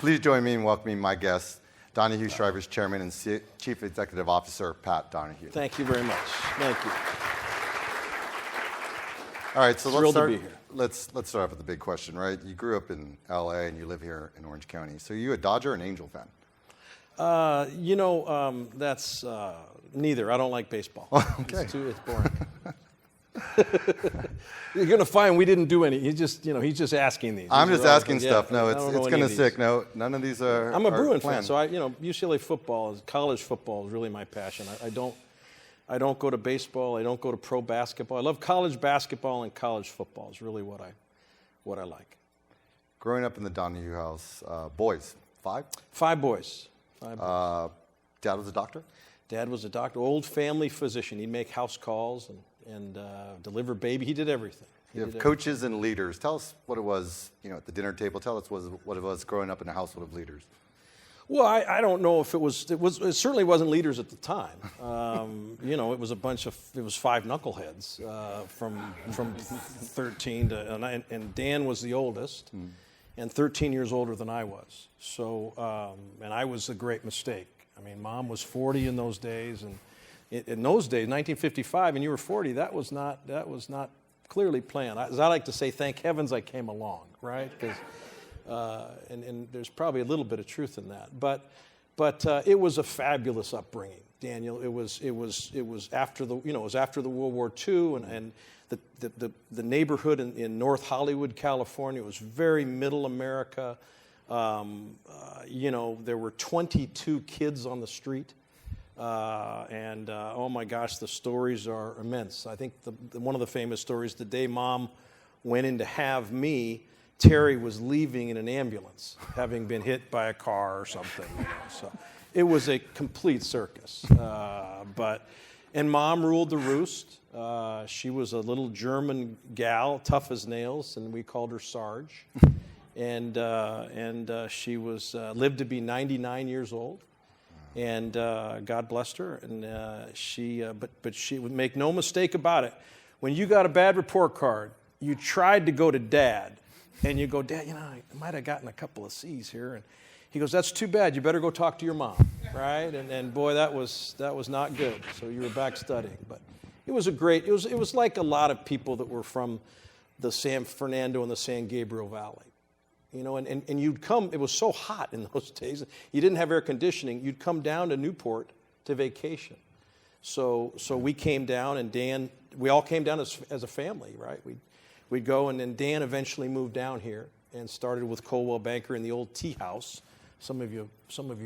Please join me in welcoming my guest, Donahue Schriber's Chairman and Chief Executive Officer, Pat Donahue. Thank you very much. Thank you. All right, so Thrilled to be here. Let's start off with the big question, right? You grew up in L.A. and you live here in Orange County. So are you a Dodger or an Angel fan? That's neither. I don't like baseball. Okay. It's boring. You're going to find we didn't do any. He's just asking these. I'm These just are all- asking stuff. No, it's going to stick. No, none of these are. I'm a Bruin planned. fan, so UCLA football, college football is really my passion. I don't go to baseball. I don't go to pro basketball. I love college basketball and college football is really what I like. Growing up in the Donahue house, boys, 5? 5 boys. Dad was a doctor? Dad was a doctor, old family physician. He'd make house calls and deliver baby. He did everything. You have coaches and leaders. Tell us what it was, at the dinner table. Tell us what it was growing up in a household of leaders. Well, I don't know if it certainly wasn't leaders at the time. It was a bunch of, it was 5 knuckleheads from 13 to, and Dan was the oldest and 13 years older than I was. So, and I was a great mistake. I mean, Mom was 40 in those days, and in those days, 1955, and you were 40, that was not clearly planned. As I like to say, thank heavens I came along, right? Because and there's probably a little bit of truth in that, but it was a fabulous upbringing, Daniel. It was after the World War II, and the neighborhood in North Hollywood, California, was very middle America. There were 22 kids on the street, and oh my gosh, the stories are immense. I think one of the famous stories, the day Mom went in to have me, Terry was leaving in an ambulance, having been hit by a car or something. So it was a complete circus. And Mom ruled the roost. She was a little German gal, tough as nails, and we called her Sarge. And she lived to be 99 years old. And God blessed her. And but she would make no mistake about it. When you got a bad report card, you tried to go to Dad. And you go, Dad, I might have gotten a couple of C's here. And he goes, that's too bad. You better go talk to your mom, right? And boy, that was not good. So you were back studying. But it was it was like a lot of people that were from the San Fernando and the San Gabriel Valley. And you'd come, it was so hot in those days. You didn't have air conditioning. You'd come down to Newport to vacation. So we came down, and we all came down as a family, right? We'd go, and then Dan eventually moved down here and started with Coldwell Banker in the old tea house. Some of you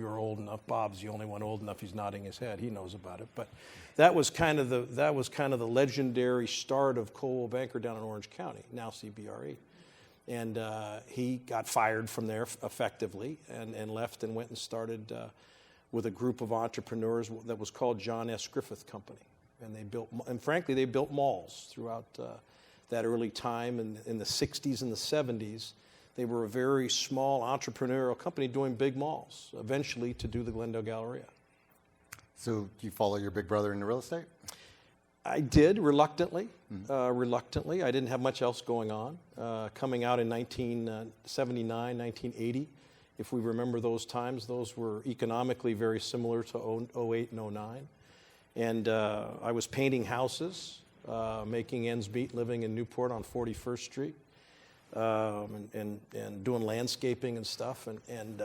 are old enough. Bob's the only one old enough. He's nodding his head. He knows about it. But that was kind of the legendary start of Coldwell Banker down in Orange County, now CBRE. And he got fired from there effectively and left and went and started with a group of entrepreneurs that was called John S. Griffith Company. And frankly, they built malls throughout that early time in the 60s and the 70s. They were a very small entrepreneurial company doing big malls, eventually to do the Glendale Galleria. So do you follow your big brother into real estate? I did, reluctantly. Reluctantly. I didn't have much else going on. Coming out in 1979, 1980, if we remember those times, those were economically very similar to 08 and 09. And I was painting houses, making ends meet, living in Newport on 41st Street, and doing landscaping and stuff. And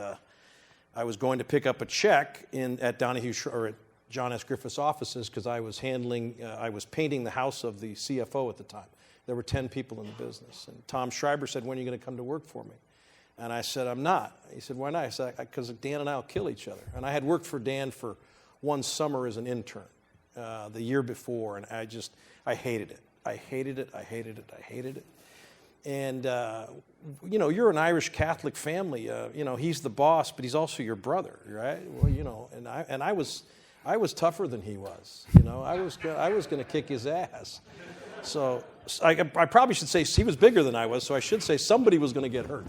I was going to pick up a check at Donahue or at John S. Griffith's offices because I was painting the house of the CFO at the time. There were 10 people in the business. And Tom Schriber said, when are you going to come to work for me? And I said, I'm not. He said, why not? I said, because Dan and I will kill each other. And I had worked for Dan for one summer as an intern the year before, and I hated it. I hated it. And, you're an Irish Catholic family. He's the boss, but he's also your brother, right? Well, and I was tougher than he was. I was going to kick his ass. So I probably should say he was bigger than I was, so I should say somebody was going to get hurt,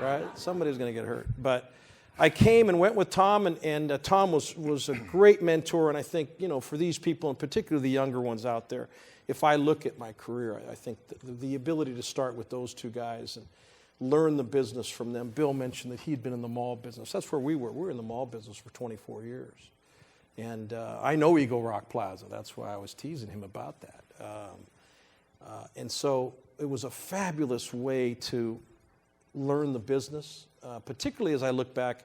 right? Somebody was going to get hurt. But I came and went with Tom, and Tom was a great mentor. And I think, for these people, and particularly the younger ones out there, if I look at my career, I think the ability to start with those two guys and learn the business from them. Bill mentioned that he'd been in the mall business. That's where we were. We were in the mall business for 24 years. And I know Eagle Rock Plaza. That's why I was teasing him about that. And so it was a fabulous way to learn the business, particularly as I look back,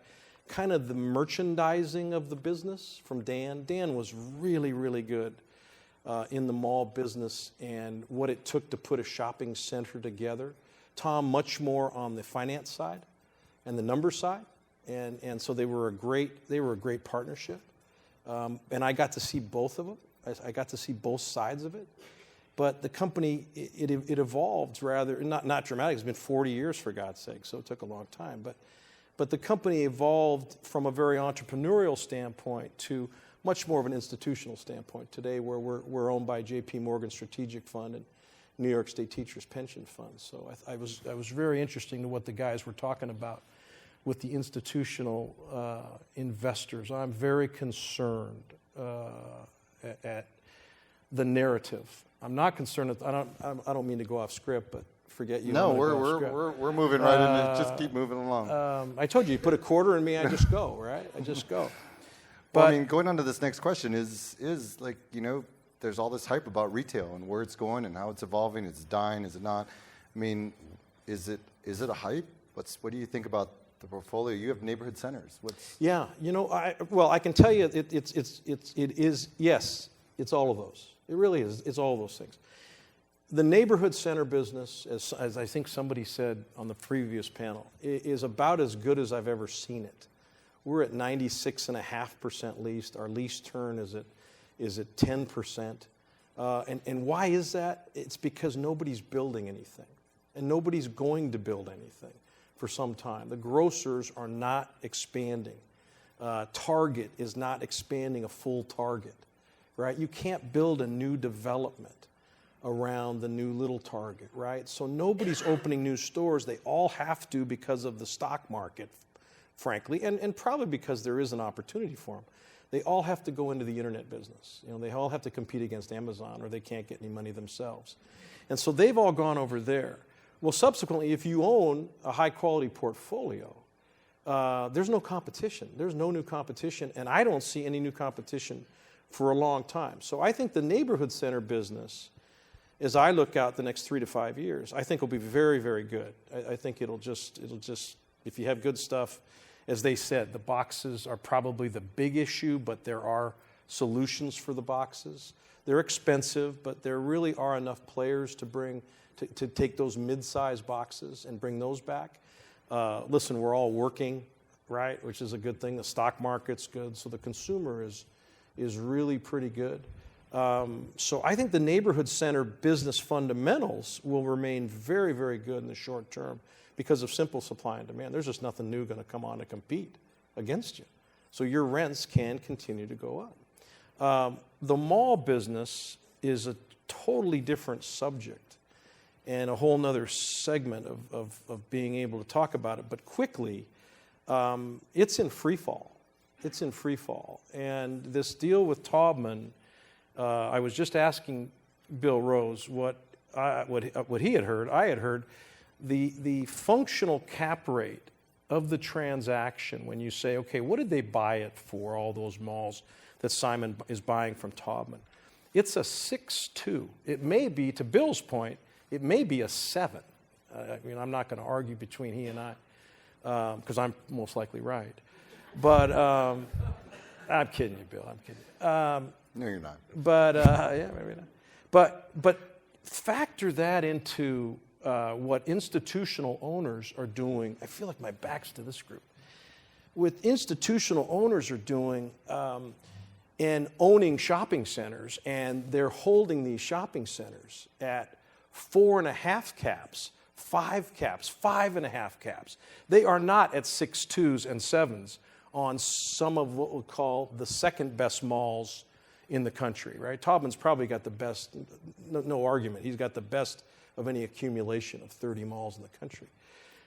kind of the merchandising of the business from Dan. Dan was really, really good in the mall business and what it took to put a shopping center together. Tom, much more on the finance side and the number side. And so they were a great partnership. And I got to see both of them. I got to see both sides of it. But the company, it evolved rather, not dramatic. It's been 40 years, for God's sake, so it took a long time. But the company evolved from a very entrepreneurial standpoint to much more of an institutional standpoint today, where we're owned by J.P. Morgan Strategic Fund and New York State Teachers Pension Fund. So I was very interesting to what the guys were talking about with the institutional investors. I'm very concerned at the narrative. I'm not concerned. I don't mean to go off script, but forget you. No, we're moving right in. Just keep moving along. I told you, you put a quarter in me, I just go, right? I just go. Well, I mean, going on to this next question is like, there's all this hype about retail and where it's going and how it's evolving. It's dying, is it not? I mean, is it a hype? What do you think about the portfolio? You have neighborhood centers. Yeah, I can tell you it is, yes, it's all of those. It really is. It's all of those things. The neighborhood center business, as I think somebody said on the previous panel, is about as good as I've ever seen it. We're at 96.5% leased. Our lease turn is at 10%. And why is that? It's because nobody's building anything. And nobody's going to build anything for some time. The grocers are not expanding. Target is not expanding a full Target, right? You can't build a new development around the new little Target, right? So nobody's opening new stores. They all have to because of the stock market, frankly, and probably because there is an opportunity for them. They all have to go into the internet business. They all have to compete against Amazon or they can't get any money themselves. And so they've all gone over there. Well, subsequently, if you own a high-quality portfolio, there's no competition. There's no new competition, and I don't see any new competition for a long time. So I think the neighborhood center business, as I look out the next 3 to 5 years, I think will be very, very good. I think it'll just, if you have good stuff, as they said, the boxes are probably the big issue, but there are solutions for the boxes. They're expensive, but there really are enough players to take those mid-sized boxes and bring those back. Listen, we're all working, right, which is a good thing. The stock market's good, so the consumer is really pretty good. So I think the neighborhood center business fundamentals will remain very, very good in the short term because of simple supply and demand. There's just nothing new going to come on to compete against you. So your rents can continue to go up. The mall business is a totally different subject and a whole nother segment of being able to talk about it. But quickly, it's in free fall. It's in free fall. And this deal with Taubman, I was just asking Bill Rose what he had heard. I had heard the functional cap rate of the transaction when you say, okay, what did they buy it for, all those malls that Simon is buying from Taubman? It's a 6.2. It may be, to Bill's point, it may be a 7. I mean, I'm not going to argue between he and I because I'm most likely right. But I'm kidding you, Bill. I'm kidding. No, you're not. But yeah, maybe not. But factor that into what institutional owners are doing. I feel like my back's to this group. What institutional owners are doing and owning shopping centers, and they're holding these shopping centers at 4.5 caps, 5 caps, 5.5 caps. They are not at 6.2s and 7s on some of what we'll call the second best malls in the country, right? Taubman's probably got the best, no argument. He's got the best of any accumulation of 30 malls in the country.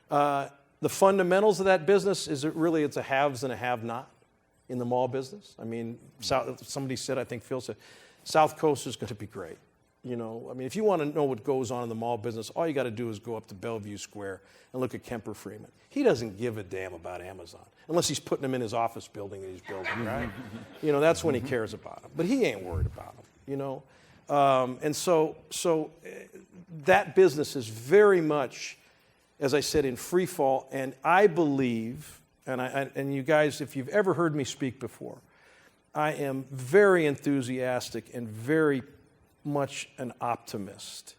The fundamentals of that business, it's a haves and a have-not in the mall business. I mean, somebody said, I think Phil said, South Coast is going to be great. You know, I mean, if you want to know what goes on in the mall business, all you got to do is go up to Bellevue Square and look at Kemper Freeman. He doesn't give a damn about Amazon, unless he's putting them in his office building that he's building, right? You know, that's when he cares about them. But he ain't worried about them, you know. And so that business is very much, as I said, in free fall. And I believe, and you guys, if you've ever heard me speak before, I am very enthusiastic and very much an optimist.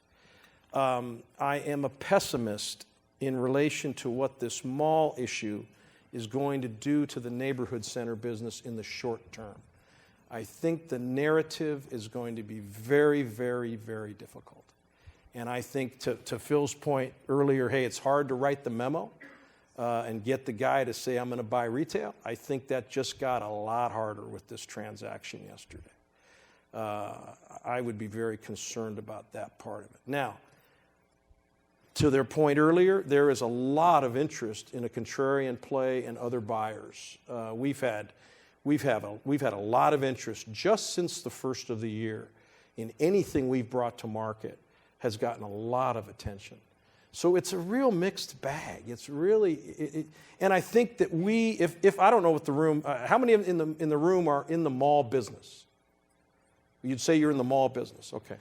I am a pessimist in relation to what this mall issue is going to do to the neighborhood center business in the short term. I think the narrative is going to be very, very, very difficult. And I think to Phil's point earlier, hey, it's hard to write the memo and get the guy to say, I'm going to buy retail. I think that just got a lot harder with this transaction yesterday. I would be very concerned about that part of it. Now, to their point earlier, there is a lot of interest in a contrarian play and other buyers. We've had a lot of interest just since the first of the year in anything we've brought to market has gotten a lot of attention. So it's a real mixed bag. It's really, and I think that if I don't know what the room, how many in the room are in the mall business? You'd say you're in the mall business. Okay.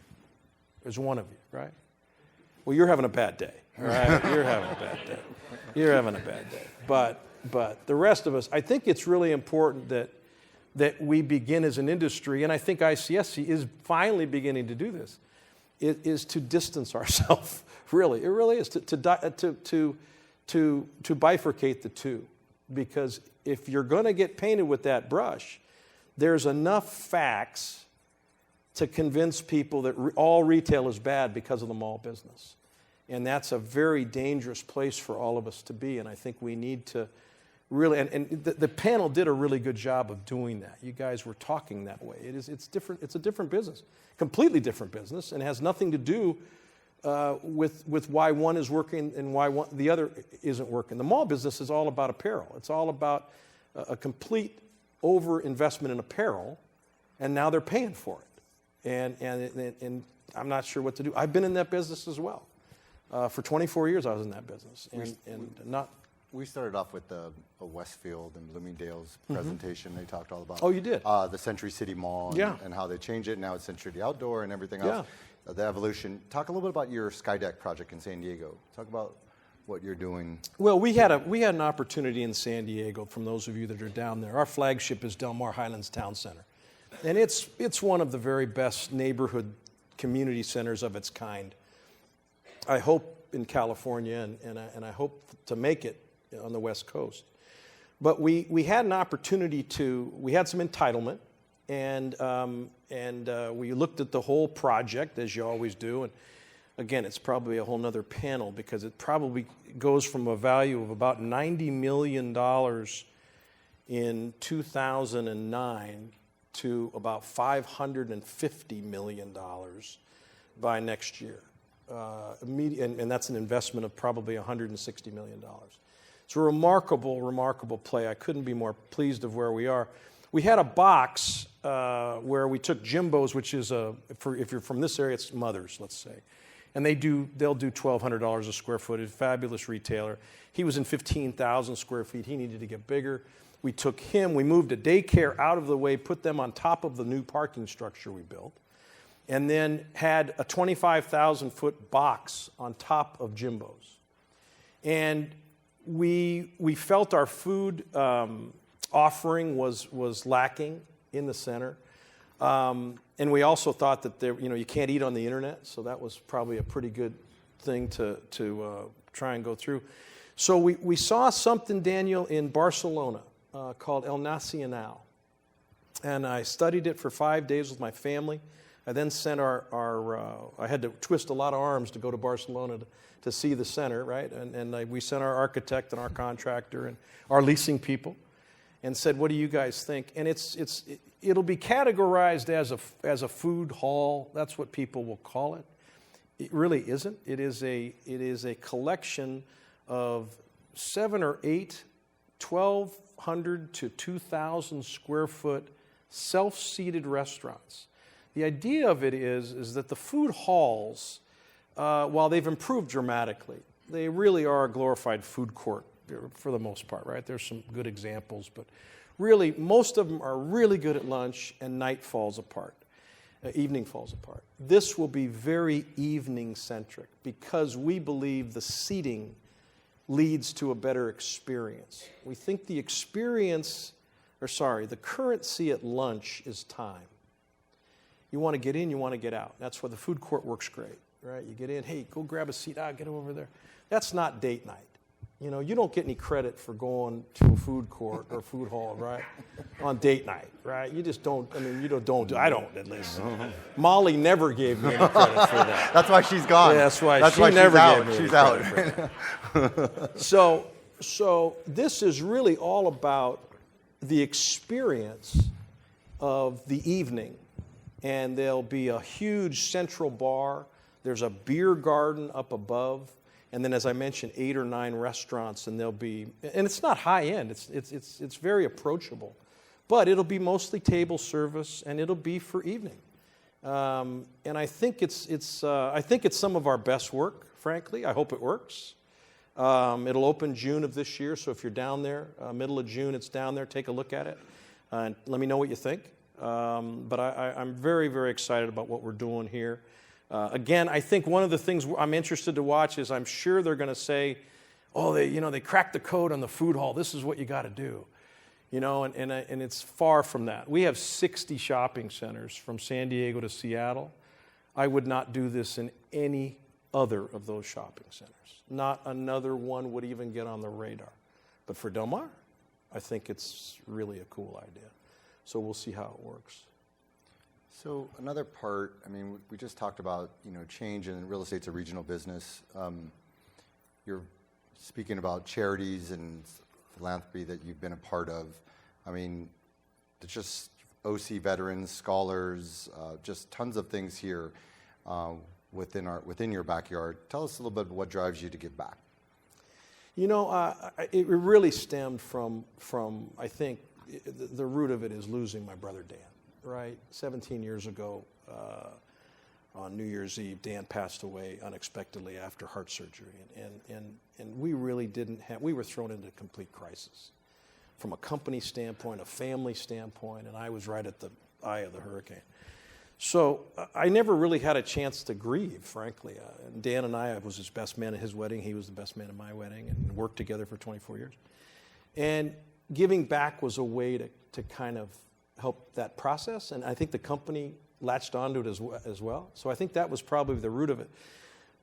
There's one of you, right? Well, you're having a bad day, right? You're having a bad day. You're having a bad day. But the rest of us, I think it's really important that we begin as an industry, and I think ICSC is finally beginning to do this, is to distance ourselves, really. It really is, to bifurcate the two. Because if you're going to get painted with that brush, there's enough facts to convince people that all retail is bad because of the mall business. And that's a very dangerous place for all of us to be, and I think we need to really, and the panel did a really good job of doing that. You guys were talking that way. It's different. It's a different business, completely different business, and has nothing to do with why one is working and why the other isn't working. The mall business is all about apparel. It's all about a complete over-investment in apparel, and now they're paying for it. And I'm not sure what to do. I've been in that business as well. For 24 years, I was in that business, We started off with a Westfield and Bloomingdale's presentation. They talked all about. Oh, you did? The Century City Mall Yeah. and how they changed it. Now it's Century City Outdoor and everything else. The evolution. Talk a little bit about your Skydeck project in San Diego. Talk about what you're doing. Well, we had an opportunity in San Diego. From those of you that are down there, our flagship is Del Mar Highlands Town Center, and it's one of the very best neighborhood community centers of its kind. I hope in California, and I hope to make it on the West Coast. But we had an opportunity we had some entitlement, and we looked at the whole project, as you always do. And again, it's probably a whole nother panel, because it probably goes from a value of about $90 million in 2009 to about $550 million by next year. And that's an investment of probably $160 million. It's a remarkable, remarkable play. I couldn't be more pleased of where we are. We had a box where we took Jimbo's, which is if you're from this area, it's Mother's, let's say. And they'll do $1,200 a square foot. It's a fabulous retailer. He was in 15,000 square feet. He needed to get bigger. We took him, we moved a daycare out of the way, put them on top of the new parking structure we built, and then had a 25,000-foot box on top of Jimbo's. And we felt our food offering was lacking in the center. And we also thought that you can't eat on the internet, so that was probably a pretty good thing to try and go through. So we saw something, Daniel, in Barcelona called El Nacional. And I studied it for 5 days with my family. I then sent I had to twist a lot of arms to go to Barcelona to see the center, right? And we sent our architect and our contractor and our leasing people and said, what do you guys think? And it'll be categorized as a food hall. That's what people will call it. It really isn't. It is a collection of 7 or 8 1,200 to 2,000 square foot self-seated restaurants. The idea of it is that the food halls, while they've improved dramatically, they really are a glorified food court for the most part, right? There's some good examples, but really most of them are really good at lunch and night falls apart. Evening falls apart. This will be very evening-centric because we believe the seating leads to a better experience. We think the currency at lunch is time. You want to get in, you want to get out. That's why the food court works great, right? You get in, hey, go grab a seat, get over there. That's not date night. You know, you don't get any credit for going to a food court or food hall, right? On date night, right? You just don't, I mean, I don't at least. Molly never gave me any credit for that. That's why she's gone. Yeah, that's why she never gave me She's any out. credit for that. So this is really all about the experience of the evening. And there'll be a huge central bar. There's a beer garden up above. And then, as I mentioned, 8 or 9 restaurants, and and it's not high end. It's very approachable, but it'll be mostly table service, and it'll be for evening. And I think it's some of our best work. Frankly, I hope it works. It'll open June of this year, so if you're down there, middle of June, it's down there. Take a look at it, and let me know what you think. But I'm very, very excited about what we're doing here. Again, I think one of the things I'm interested to watch is I'm sure they're going to say, oh, they cracked the code on the food hall. This is what you got to do. You know, and it's far from that. We have 60 shopping centers from San Diego to Seattle. I would not do this in any other of those shopping centers. Not another one would even get on the radar. But for Del Mar, I think it's really a cool idea. So we'll see how it works. So another part, I mean, we just talked about, change in real estate's a regional business. You're speaking about charities and philanthropy that you've been a part of. I mean, it's just OC veterans, scholars, just tons of things here within your backyard. Tell us a little bit about what drives you to give back. It really stemmed from I think, the root of it is losing my brother Dan. Right, 17 years ago, on New Year's Eve, Dan passed away unexpectedly after heart surgery, and we really we were thrown into a complete crisis, from a company standpoint, a family standpoint, and I was right at the eye of the hurricane. So I never really had a chance to grieve, frankly. Dan and I was his best man at his wedding. He was the best man at my wedding, and worked together for 24 years. And giving back was a way to kind of help that process, and I think the company latched onto it as well. So I think that was probably the root of it.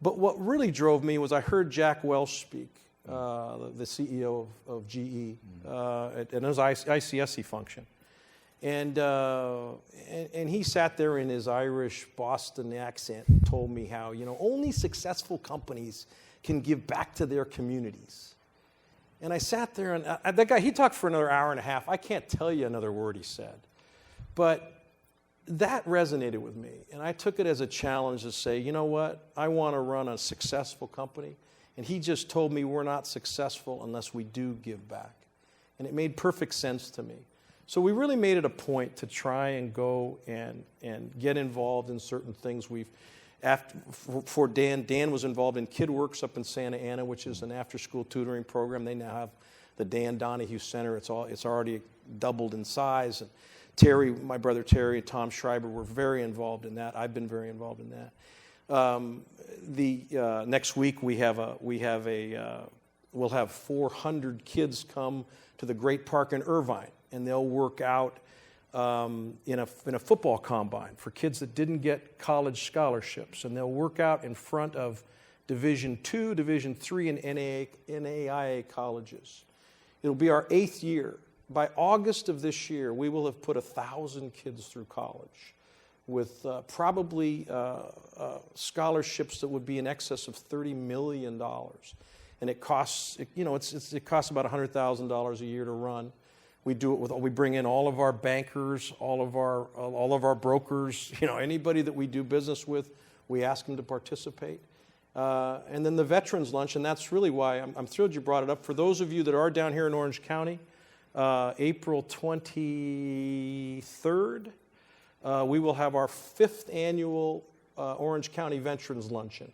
But what really drove me was I heard Jack Welch speak, the CEO of GE, at his ICSC function. And he sat there in his Irish Boston accent and told me how, only successful companies can give back to their communities. And I sat there, and that guy, he talked for another hour and a half. I can't tell you another word he said. But that resonated with me. And I took it as a challenge to say, you know what? I want to run a successful company. And he just told me we're not successful unless we do give back. And it made perfect sense to me. So we really made it a point to try and go and get involved in certain things. For Dan was involved in KidWorks up in Santa Ana, which is an after-school tutoring program. They now have the Donahue Center. It's already doubled in size. And Terry, my brother Terry, and Tom Schriber were very involved in that. I've been very involved in that. Next week we'll have 400 kids come to the Great Park in Irvine, and they'll work out in a football combine for kids that didn't get college scholarships, and they'll work out in front of Division II, Division III, and NAIA colleges. It'll be our 8th year. By August of this year, we will have put 1,000 kids through college with probably scholarships that would be in excess of $30 million. And it costs, it costs about $100,000 a year to run. We do it we bring in all of our bankers, all of our brokers, anybody that we do business with, we ask them to participate. And then the Veterans Lunch, and that's really why I'm thrilled you brought it up. For those of you that are down here in Orange County, April 23rd, we will have our 5th annual Orange County Veterans Luncheon.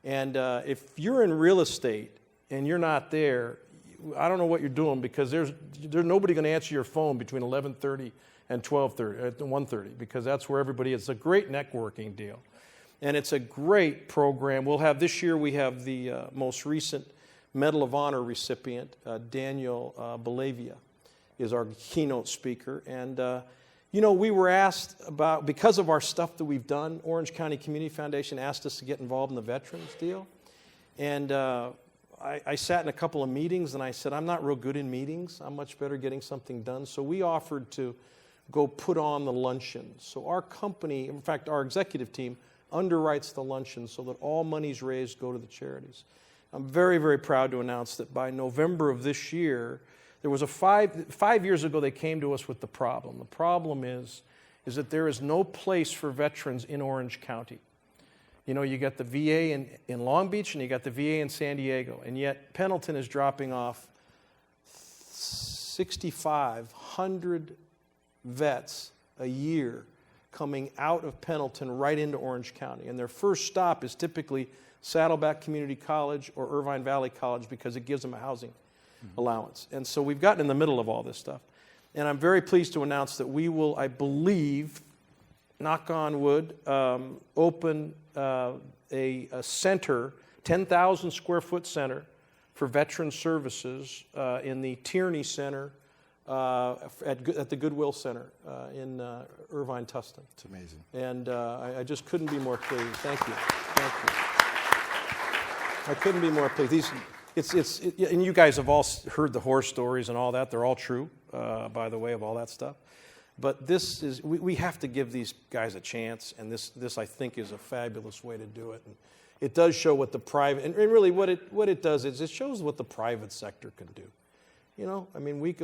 And if you're in real estate and you're not there, I don't know what you're doing, because there's nobody going to answer your phone between 11:30 and 12:30, 1:30, because that's where everybody is. It's a great networking deal. And it's a great program. This year we have the most recent Medal of Honor recipient, Daniel Belavia, is our keynote speaker. And, we were asked about, because of our stuff that we've done, Orange County Community Foundation asked us to get involved in the Veterans deal. And I sat in a couple of meetings, and I said, I'm not real good in meetings. I'm much better getting something done. So we offered to go put on the luncheon. So our company, in fact, our executive team, underwrites the luncheon so that all monies raised go to the charities. I'm very, very proud to announce that by November of this year, there was 5 years ago they came to us with the problem. The problem is that there is no place for veterans in Orange County. You got the VA in Long Beach and you got the VA in San Diego, and yet Pendleton is dropping off 6,500 vets a year coming out of Pendleton right into Orange County. And their first stop is typically Saddleback Community College or Irvine Valley College, because it gives them a housing allowance. And so we've gotten in the middle of all this stuff. And I'm very pleased to announce that we will, I believe, knock on wood, open a center, 10,000 square foot center for veteran services in the Tierney Center at the Goodwill Center in Irvine, Tustin. It's amazing. And I just couldn't be more pleased. Thank you. Thank you. I couldn't be more pleased. And you guys have all heard the horror stories and all that. They're all true, by the way, of all that stuff. But this is, we have to give these guys a chance, and this I think is a fabulous way to do it. And it does show what the private, and really what it does is it shows what the private sector can do.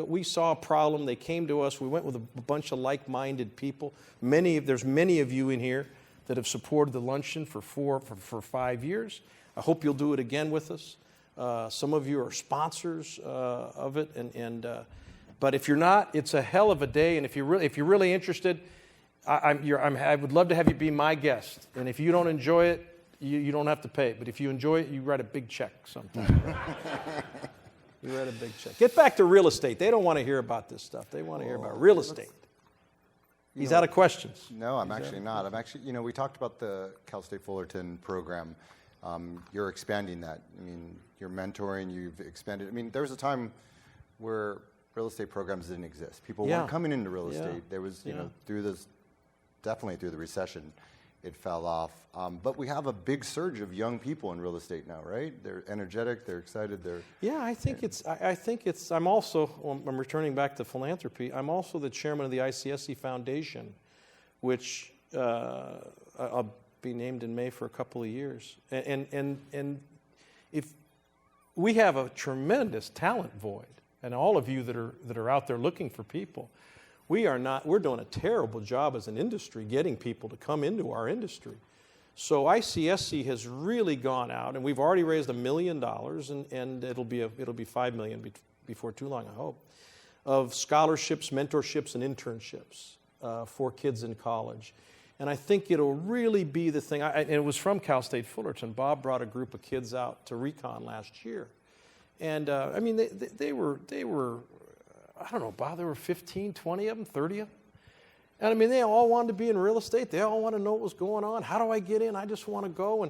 We saw a problem. They came to us. We went with a bunch of like-minded people. There's many of you in here that have supported the luncheon for 5 years. I hope you'll do it again with us. Some of you are sponsors of it, but if you're not, it's a hell of a day. And if you're really interested, I would love to have you be my guest. And if you don't enjoy it, you don't have to pay. But if you enjoy it, you write a big check sometime. You write a big check. Get back to real estate. They don't want to hear about this stuff. They want to hear about real estate. He's out of questions. No, I'm actually not. We talked about the Cal State Fullerton program. You're expanding that. You're mentoring, you've expanded. There was a time where real estate programs didn't exist. People weren't coming into real estate. There was, definitely through the recession, it fell off. But we have a big surge of young people in real estate now, right? They're energetic, they're excited, I think it's, I'm returning back to philanthropy. I'm also the chairman of the ICSC Foundation, which I'll be named in May for a couple of years. And if we have a tremendous talent void, and all of you that are out there looking for people, we're doing a terrible job as an industry getting people to come into our industry. So ICSC has really gone out, and we've already raised $1 million, and it'll be $5 million before too long, I hope, of scholarships, mentorships, and internships for kids in college. And I think it'll really be the thing. And it was from Cal State Fullerton. Bob brought a group of kids out to Recon last year. And they were, I don't know, Bob, there were 15, 20 of them, 30 of them. And they all wanted to be in real estate. They all want to know what was going on. How do I get in? I just want to go.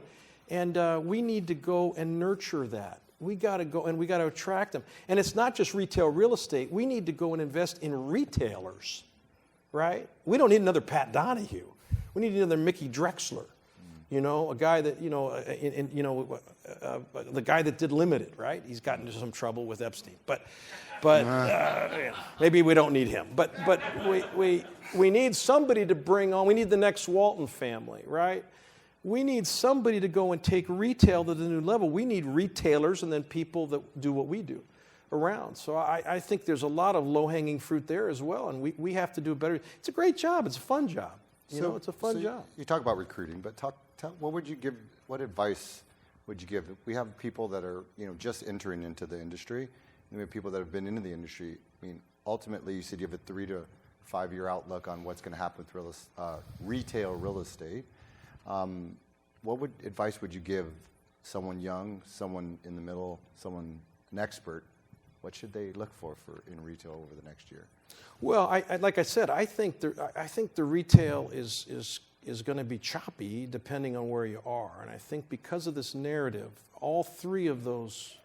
And we need to go and nurture that. We got to go and we got to attract them. And it's not just retail real estate. We need to go and invest in retailers, right? We don't need another Pat Donahue. We need another Mickey Drexler, a guy that, the guy that did Limited, right? He's gotten into some trouble with Epstein, but maybe we don't need him. But we need somebody to bring on. We need the next Walton family, right? We need somebody to go and take retail to the new level. We need retailers and then people that do what we do around. So I think there's a lot of low-hanging fruit there as well, and we have to do a better. It's a great job. It's a fun job. It's a fun job. You talk about recruiting, but what would you give? What advice would you give? We have people that are just entering into the industry, and we have people that have been into the industry. Ultimately, you said you have a 3 to 5-year outlook on what's going to happen with retail real estate. What advice would you give someone young, someone in the middle, an expert? What should they look for in retail over the next year? Well, like I said, I think the retail is going to be choppy depending on where you are. And I think because of this narrative, all three of those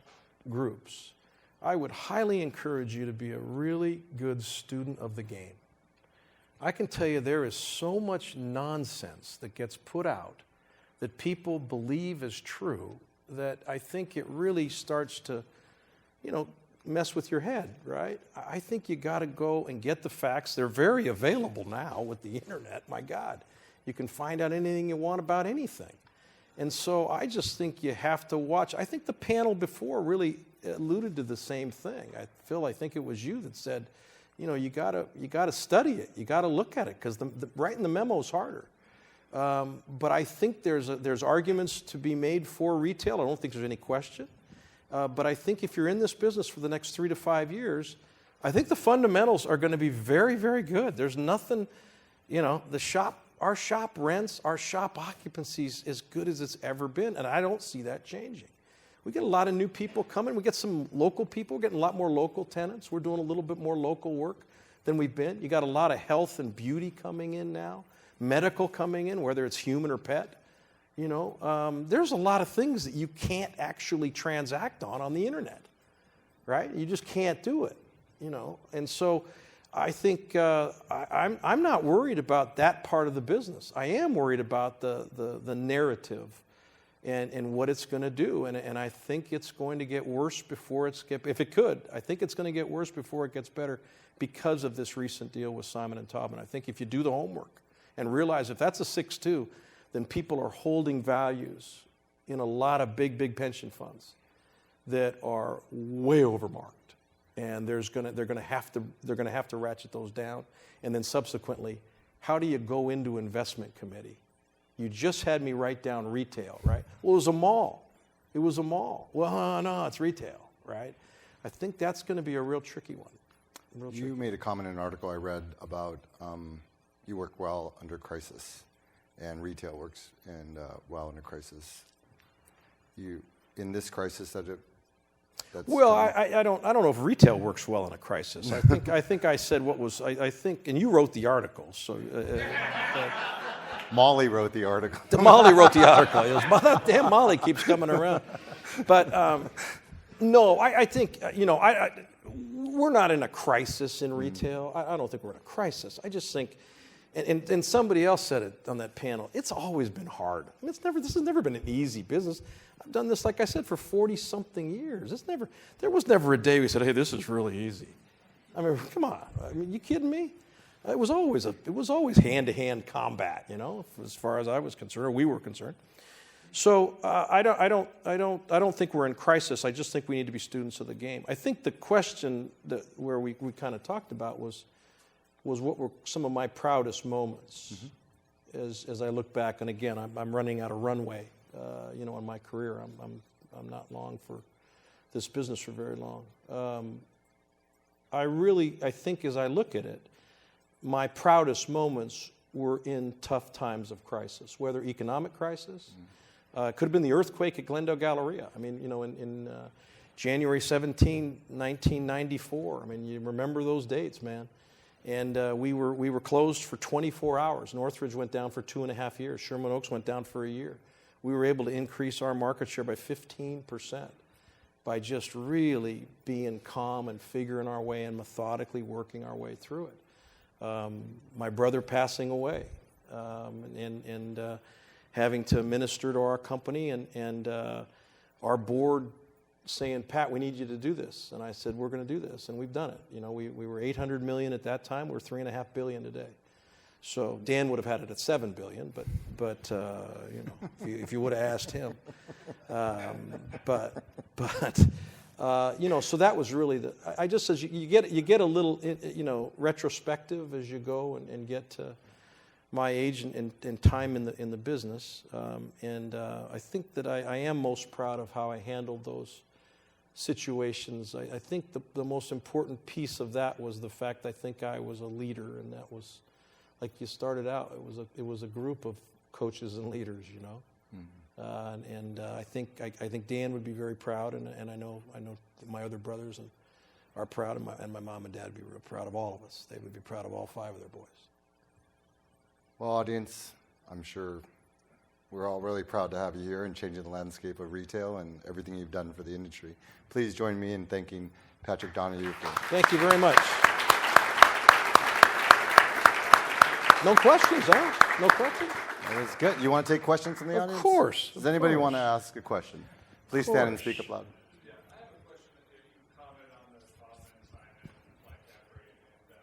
groups, I would highly encourage you to be a really good student of the game. I can tell you there is so much nonsense that gets put out that people believe is true that I think it really starts to, mess with your head, right? I think you got to go and get the facts. They're very available now with the internet. My God, you can find out anything you want about anything. And so I just think you have to watch. I think the panel before really alluded to the same thing. Phil, I think it was you that said, you got to study it. You got to look at it because writing the memo is harder. But I think there's arguments to be made for retail. I don't think there's any question. But I think if you're in this business for the next 3 to 5 years, I think the fundamentals are going to be very, very good. There's nothing, our shop rents, our shop occupancy is as good as it's ever been, and I don't see that changing. We get a lot of new people coming. We get some local people. We're getting a lot more local tenants. We're doing a little bit more local work than we've been. You got a lot of health and beauty coming in now, medical coming in, whether it's human or pet. There's a lot of things that you can't actually transact on the internet, right? You just can't do it, And so I think I'm not worried about that part of the business. I am worried about the narrative and what it's going to do. And I think it's going to get worse before if it could, I think it's going to get worse before it gets better because of this recent deal with Simon & Taubman. I think if you do the homework and realize if that's a 6-2, then people are holding values in a lot of big pension funds that are way overmarked, and they're going to have to ratchet those down. And then subsequently, how do you go into investment committee? You just had me write down retail, right? Well, it was a mall. Well, no, it's retail, right? I think that's going to be a real tricky one. You made a comment in an article I read about you work well under crisis. And retail works well in a crisis. In this crisis, that's well, I don't know if retail works well in a crisis. I think I said what was I think, and you wrote the article. So Molly wrote the article. Molly wrote the article. That damn Molly keeps coming around. But no, I think we're not in a crisis in retail. I don't think we're in a crisis. I just think. And somebody else said it on that panel. It's always been hard. I mean, this has never been an easy business. I've done this, like I said, for 40-something years. There was never a day we said, "Hey, this is really easy." I mean, come on. I mean, you kidding me? It was always hand-to-hand combat, as far as I was concerned, or we were concerned. So I don't think we're in crisis. I just think we need to be students of the game. I think the question where we kind of talked about was what were some of my proudest moments as I look back. And again, I'm running out of runway, in my career. I'm not long for this business for very long. I think as I look at it, my proudest moments were in tough times of crisis, whether economic crisis, it could have been the earthquake at Glendale Galleria. I mean, in January 17, 1994. I mean, you remember those dates, man. And we were closed for 24 hours. Northridge went down for 2.5 years. Sherman Oaks went down for a year. We were able to increase our market share by 15% by just really being calm and figuring our way and methodically working our way through it. My brother passing away and having to minister to our company and our board saying, "Pat, we need you to do this." And I said, "We're going to do this," and we've done it. We were $800 million at that time. We're $3.5 billion today. So Dan would have had it at $7 billion, but if you would have asked him, so that was really I just says you get a little retrospective as you go and get to my age and time in the business, and I think that I am most proud of how I handled situations. I think the most important piece of that was the fact I think I was a leader, and that was, like you started out, it was a group of coaches and leaders, you know. I think Dan would be very proud, and I know my other brothers are proud, and my mom and dad would be real proud of all of us. They would be proud of all 5 of their boys. Well, audience, I'm sure we're all really proud to have you here and changing the landscape of retail and everything you've done for the industry. Please join me in thanking Patrick Donahue for. Thank you very much. No questions, huh? No questions? That was good. You want to take questions from the audience? Of course. Does anybody want to ask a question? Please stand and speak up loud. Yeah, I have a question that you commented on the top end sign and flat cap rate. And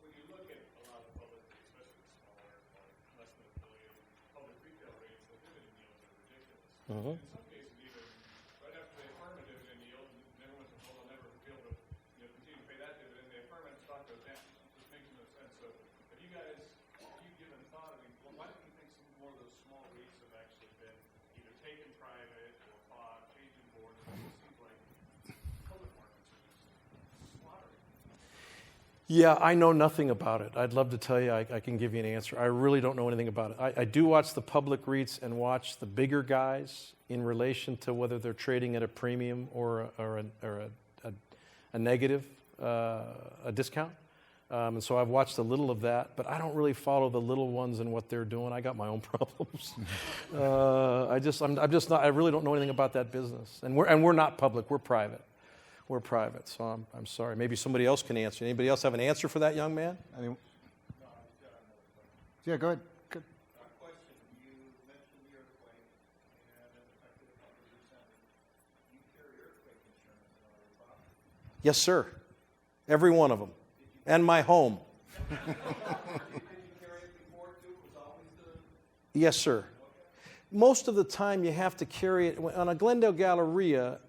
when you look at a lot of the public, especially the smaller, like less than $1 billion public retail rates, the dividend yields are ridiculous. In some cases, even right after they affirm a dividend yield, and everyone's told they'll never be able to continue to pay that dividend, they affirm it, stock goes down. It just makes no sense. So have you guys, given thought, well, why don't you think some more of those small REITs have actually been either taken private or bought, changing boards? It seems like public markets are just slaughtering. Yeah, I know nothing about it. I'd love to tell you. I can give you an answer. I really don't know anything about it. I do watch the public REITs and watch the bigger guys in relation to whether they're trading at a premium or a negative, a discount. And so I've watched a little of that, but I don't really follow the little ones and what they're doing. I got my own problems. I really don't know anything about that business. And we're not public. We're private. We're private. So I'm sorry. Maybe somebody else can answer. Anybody else have an answer for that young man? Yeah, go ahead. Good. Question. You mentioned the earthquake and it affected a couple of your centers. Do you carry earthquake insurance in all your properties? Yes, sir. Every one of them. And my home. Did you carry it before too? Was always the... Yes, sir. Most of the time you have to carry it. On a Glendale Galleria,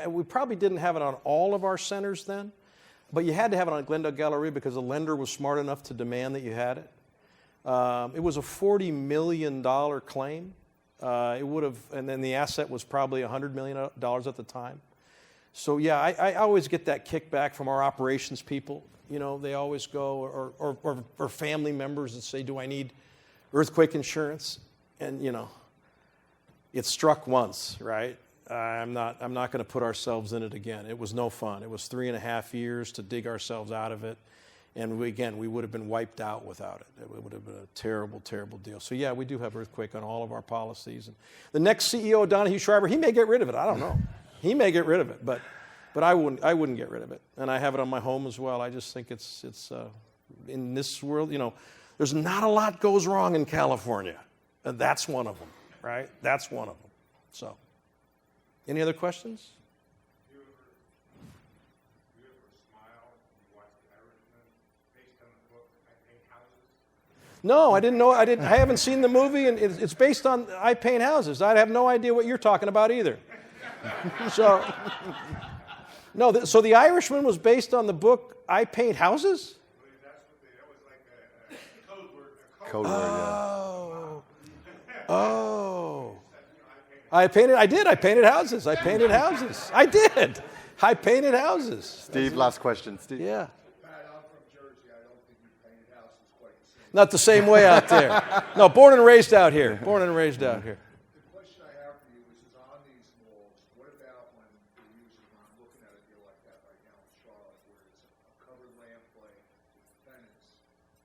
we probably didn't have it on all of our centers then, but you had to have it on Glendale Galleria because the lender was smart enough to demand that you had it. It was a $40 million claim. It would have, and then the asset was probably $100 million at the time. So yeah, I always get that kickback from our operations people. You know, they always go, or family members that say, "Do I need earthquake insurance?" And you know, it struck once, right? I'm not going to put ourselves in it again. It was no fun. It was 3.5 years to dig ourselves out of it, and we would have been wiped out without it. It would have been a terrible, terrible deal. So yeah, we do have earthquake on all of our policies. And the next CEO, Donahue Schriber, he may get rid of it. I don't know. He may get rid of it, but I wouldn't get rid of it. And I have it on my home as well. I just think it's in this world, you know, there's not a lot goes wrong in California. And that's one of them, right? That's one of them. So, any other questions? You ever smile when you watch The Irishman based on the book I Paint Houses? No, I didn't know. I haven't seen the movie, and it's based on I Paint Houses. I have no idea what you're talking about either. So, no. So The Irishman was based on the book I Paint Houses? That was like a code word. Code word, yeah. Oh. I painted houses. I painted houses. I did. I painted houses. Steve, last question. Steve. Yeah. Pat, I'm from Jersey. I don't think you painted houses quite the same. Not the same way out there. No, born and raised out here. Born and raised out here. The question I have for you is on these malls, what about when they're using, I'm looking at a deal like that right now in Charlotte, where it's a covered land play with tenants,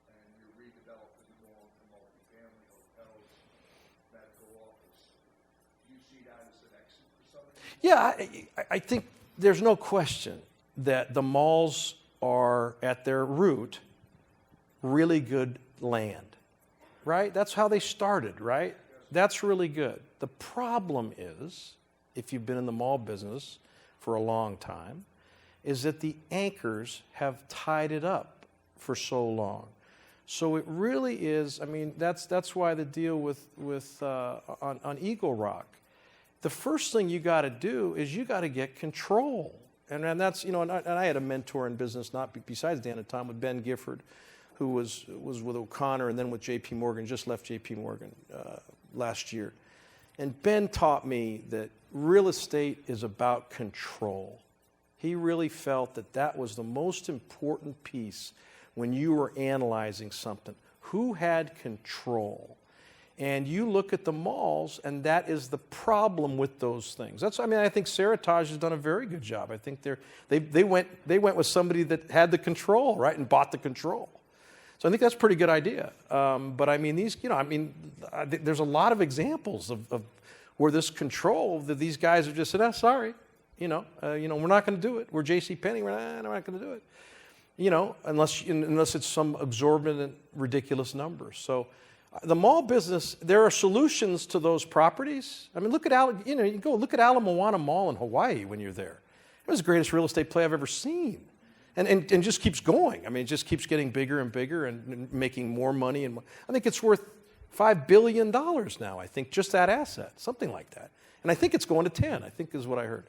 and you're redeveloping the mall into multifamily hotels, medical office. Do you see that as an exit for some of these? Yeah, I think there's no question that the malls are, at their root, really good land, right? That's how they started, right? That's really good. The problem is, if you've been in the mall business for a long time, is that the anchors have tied it up for so long. So it really is, I mean, that's why the deal on Eagle Rock, the first thing you got to do is you got to get control. And that's, you know, and I had a mentor in business, not besides Dan and Tom, with Ben Gifford, who was with O'Connor and then with J.P. Morgan, just left J.P. Morgan last year. And Ben taught me that real estate is about control. He really felt that that was the most important piece when you were analyzing something. Who had control? And you look at the malls, and that is the problem with those things. I think Seritage has done a very good job. I think they went with somebody that had the control, right, and bought the control. So I think that's a pretty good idea. But I mean, there's a lot of examples of where this control, that these guys have just said, sorry, we're not going to do it. We're J.C. Penney, we're not going to do it. Unless it's some exorbitant, ridiculous number. So the mall business, there are solutions to those properties. I mean, you go look at Ala Moana Mall in Hawaii when you're there. It was the greatest real estate play I've ever seen. And just keeps going. I mean, it just keeps getting bigger and bigger and making more money. And I think it's worth $5 billion now, I think, just that asset, something like that. And I think it's going to 10, I think is what I heard.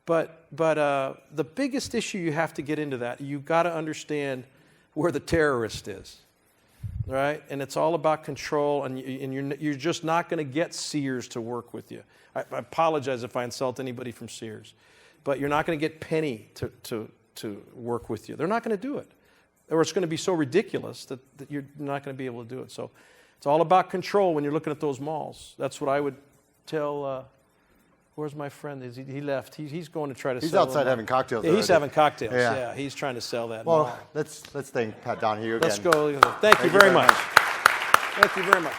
But the biggest issue you have to get into that, you've got to understand where the terrorist is, right? And it's all about control, and you're just not going to get Sears to work with you. I apologize if I insult anybody from Sears, but you're not going to get Penny to work with you. They're not going to do it. Or it's going to be so ridiculous that you're not going to be able to do it. So it's all about control when you're looking at those malls. That's what I would tell... where's my friend? He left. He's going to try to sell. He's outside having cocktails. Yeah, he's having cocktails. Yeah. Yeah, he's trying to sell that. Well, mall. let's thank Pat Donahue again. Let's go. Thank you very much. Thank you very much.